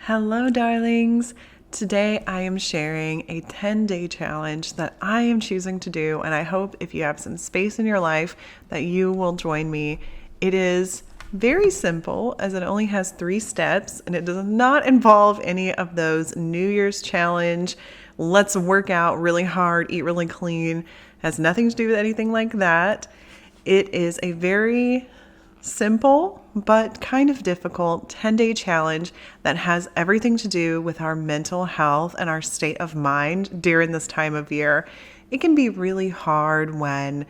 Hello, darlings. Today I am sharing a 10-day challenge that I am choosing to do, and I hope if you have some space in your life that you will join me. It is very simple as it only has 3 steps, and it does not involve any of those New Year's challenge, let's work out really hard, eat really clean. It has nothing to do with anything like that. It is a very simple but kind of difficult 10-day challenge that has everything to do with our mental health and our state of mind during this time of year. It can be really hard when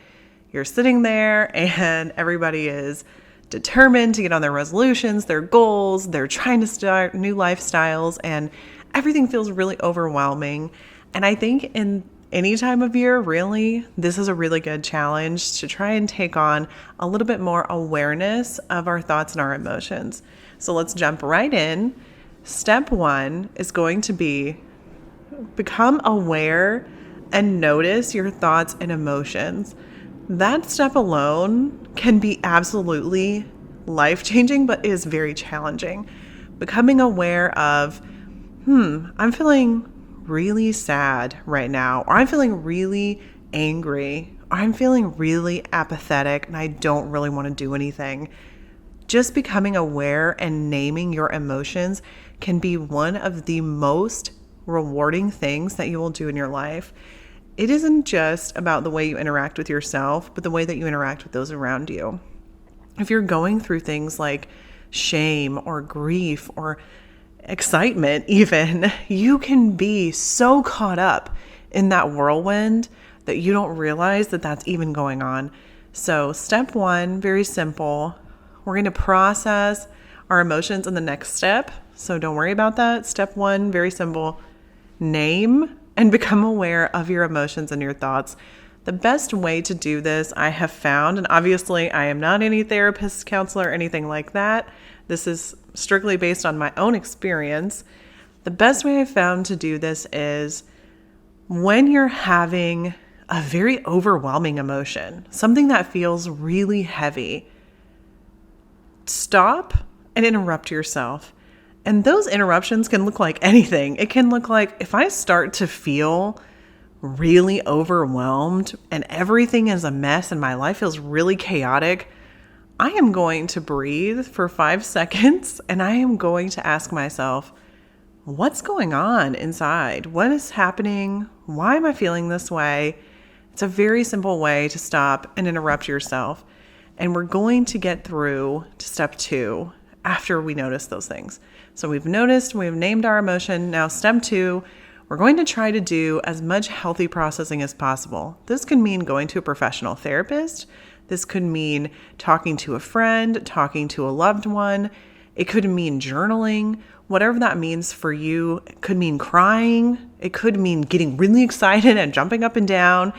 you're sitting there and everybody is determined to get on their resolutions, their goals, they're trying to start new lifestyles, and everything feels really overwhelming. And I think in any time of year, really, this is a really good challenge to try and take on a little bit more awareness of our thoughts and our emotions. So let's jump right in. Step 1 is going to be become aware and notice your thoughts and emotions. That step alone can be absolutely life-changing, but is very challenging. Becoming aware of, I'm feeling really sad right now, or I'm feeling really angry, or I'm feeling really apathetic and I don't really want to do anything. Just becoming aware and naming your emotions can be one of the most rewarding things that you will do in your life. It isn't just about the way you interact with yourself, but the way that you interact with those around you. If you're going through things like shame or grief or excitement even, you can be so caught up in that whirlwind that you don't realize that that's even going on. So step 1, very simple. We're going to process our emotions in the next step. So don't worry about that. Step 1, very simple. Name and become aware of your emotions and your thoughts. The best way to do this, I have found, and obviously I am not any therapist, counselor, anything like that. This is strictly based on my own experience. The best way I've found to do this is when you're having a very overwhelming emotion, something that feels really heavy, stop and interrupt yourself. And those interruptions can look like anything. It can look like if I start to feel really overwhelmed and everything is a mess and my life feels really chaotic, I am going to breathe for 5 seconds and I am going to ask myself, what's going on inside? What is happening? Why am I feeling this way? It's a very simple way to stop and interrupt yourself. And we're going to get through to step 2 after we notice those things. So we've noticed, we've named our emotion. Now step 2, we're going to try to do as much healthy processing as possible. This could mean going to a professional therapist. This could mean talking to a friend, talking to a loved one. It could mean journaling, whatever that means for you. It could mean crying. It could mean getting really excited and jumping up and down.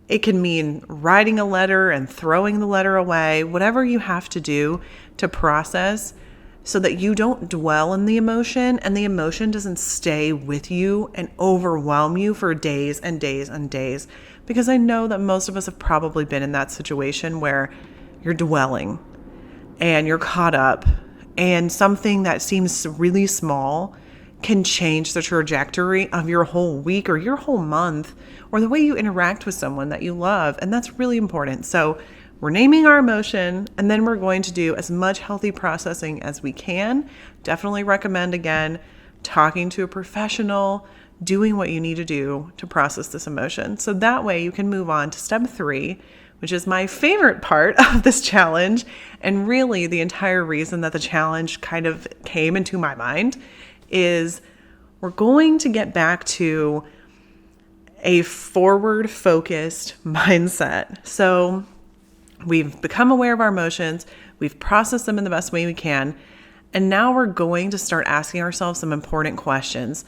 It could mean writing a letter and throwing the letter away, whatever you have to do to process so that you don't dwell in the emotion and the emotion doesn't stay with you and overwhelm you for days and days and days. Because I know that most of us have probably been in that situation where you're dwelling and you're caught up and something that seems really small can change the trajectory of your whole week or your whole month or the way you interact with someone that you love. And that's really important. So we're naming our emotion and then we're going to do as much healthy processing as we can. Definitely recommend, again, talking to a professional, doing what you need to do to process this emotion. So that way you can move on to step 3, which is my favorite part of this challenge. And really the entire reason that the challenge kind of came into my mind is we're going to get back to a forward-focused mindset. So we've become aware of our emotions. We've processed them in the best way we can. And now we're going to start asking ourselves some important questions.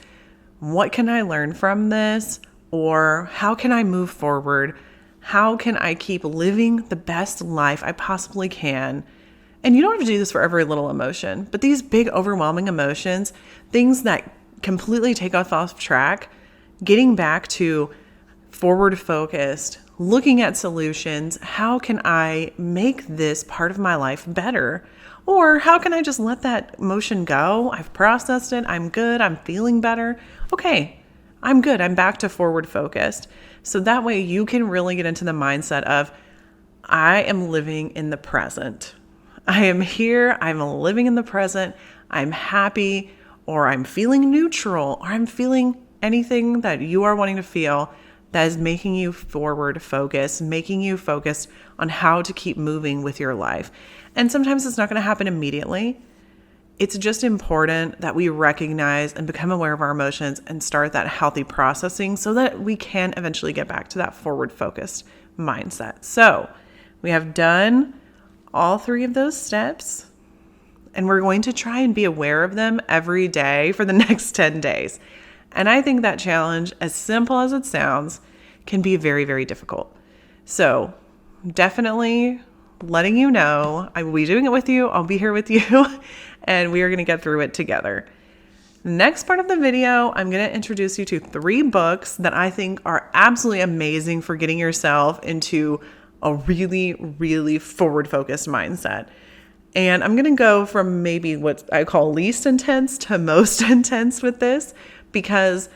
What can I learn from this? Or how can I move forward? How can I keep living the best life I possibly can? And you don't have to do this for every little emotion, but these big overwhelming emotions, things that completely take us off track, getting back to forward focused, looking at solutions. How can I make this part of my life better? Or how can I just let that emotion go? I've processed it. I'm good. I'm feeling better. Okay, I'm good. I'm back to forward focused. So that way you can really get into the mindset of, I am living in the present. I am here. I'm living in the present. I'm happy, or I'm feeling neutral, or I'm feeling anything that you are wanting to feel that is making you forward focused, making you focused on how to keep moving with your life. And sometimes it's not going to happen immediately. It's just important that we recognize and become aware of our emotions and start that healthy processing so that we can eventually get back to that forward focused mindset. So we have done all 3 of those steps, and we're going to try and be aware of them every day for the next 10 days. And I think that challenge, as simple as it sounds, can be very, very difficult. So definitely letting you know, I will be doing it with you. I'll be here with you, and we are going to get through it together. Next part of the video, I'm going to introduce you to 3 books that I think are absolutely amazing for getting yourself into a really, really forward-focused mindset. And I'm going to go from maybe what I call least intense to most intense with this, because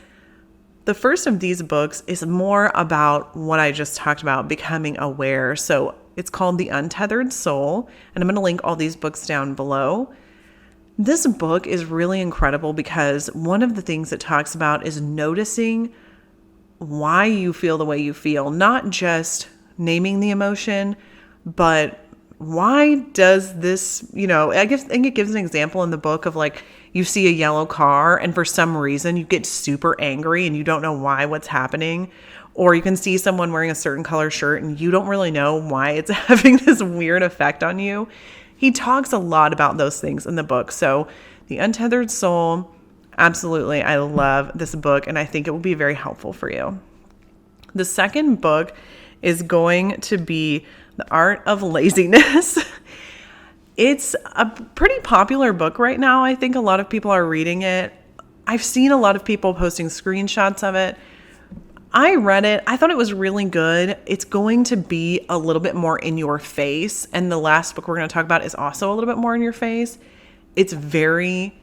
the first of these books is more about what I just talked about, becoming aware. So it's called The Untethered Soul, and I'm going to link all these books down below. This book is really incredible because one of the things it talks about is noticing why you feel the way you feel, not just naming the emotion, but why does this, I think it gives an example in the book of like, you see a yellow car and for some reason you get super angry and you don't know what's happening. Or you can see someone wearing a certain color shirt and you don't really know why it's having this weird effect on you. He talks a lot about those things in the book. So The Untethered Soul, absolutely, I love this book and I think it will be very helpful for you. The second book is going to be The Art of Laziness. It's a pretty popular book right now. I think a lot of people are reading it. I've seen a lot of people posting screenshots of it. I read it. I thought it was really good. It's going to be a little bit more in your face. And the last book we're going to talk about is also a little bit more in your face. It's very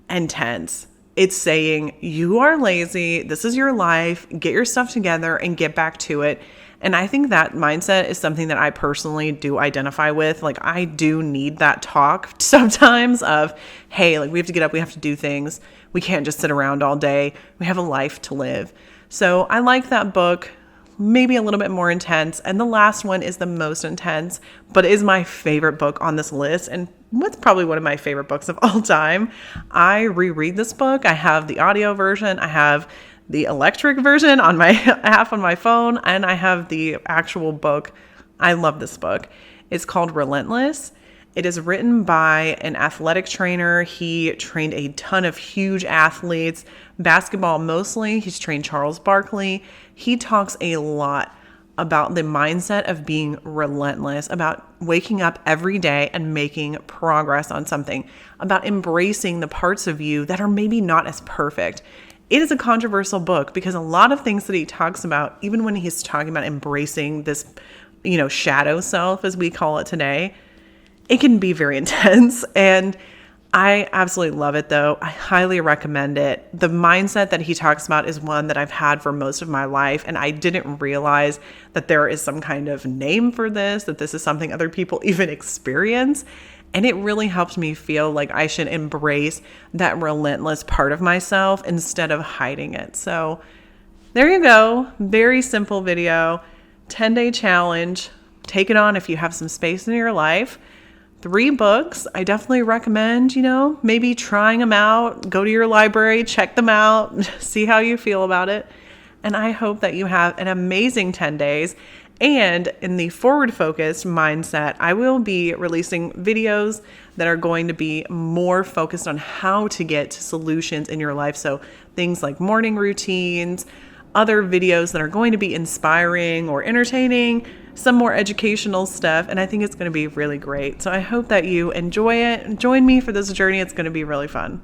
intense. It's saying, you are lazy. This is your life. Get your stuff together and get back to it. And I think that mindset is something that I personally do identify with. Like, I do need that talk sometimes of, hey, like, we have to get up, we have to do things. We can't just sit around all day. We have a life to live. So I like that book, maybe a little bit more intense. And the last one is the most intense, but it is my favorite book on this list. And what's probably one of my favorite books of all time. I reread this book. I have the audio version. I have the electric version on my app on my phone, and I have the actual book. I love this book. It's called Relentless. It is written by an athletic trainer. He trained a ton of huge athletes, basketball mostly. He's trained Charles Barkley. He talks a lot about the mindset of being relentless, about waking up every day and making progress on something, about embracing the parts of you that are maybe not as perfect. It is a controversial book because a lot of things that he talks about, even when he's talking about embracing this, shadow self, as we call it today, it can be very intense. And I absolutely love it, though. I highly recommend it. The mindset that he talks about is one that I've had for most of my life, and I didn't realize that there is some kind of name for this, that this is something other people even experience. And it really helps me feel like I should embrace that relentless part of myself instead of hiding it. So there you go. Very simple video, 10-day challenge. Take it on if you have some space in your life. 3 books. I definitely recommend, maybe trying them out. Go to your library, check them out, see how you feel about it. And I hope that you have an amazing 10 days. And in the forward-focused mindset, I will be releasing videos that are going to be more focused on how to get to solutions in your life. So things like morning routines, other videos that are going to be inspiring or entertaining, some more educational stuff. And I think it's going to be really great. So I hope that you enjoy it. Join me for this journey. It's going to be really fun.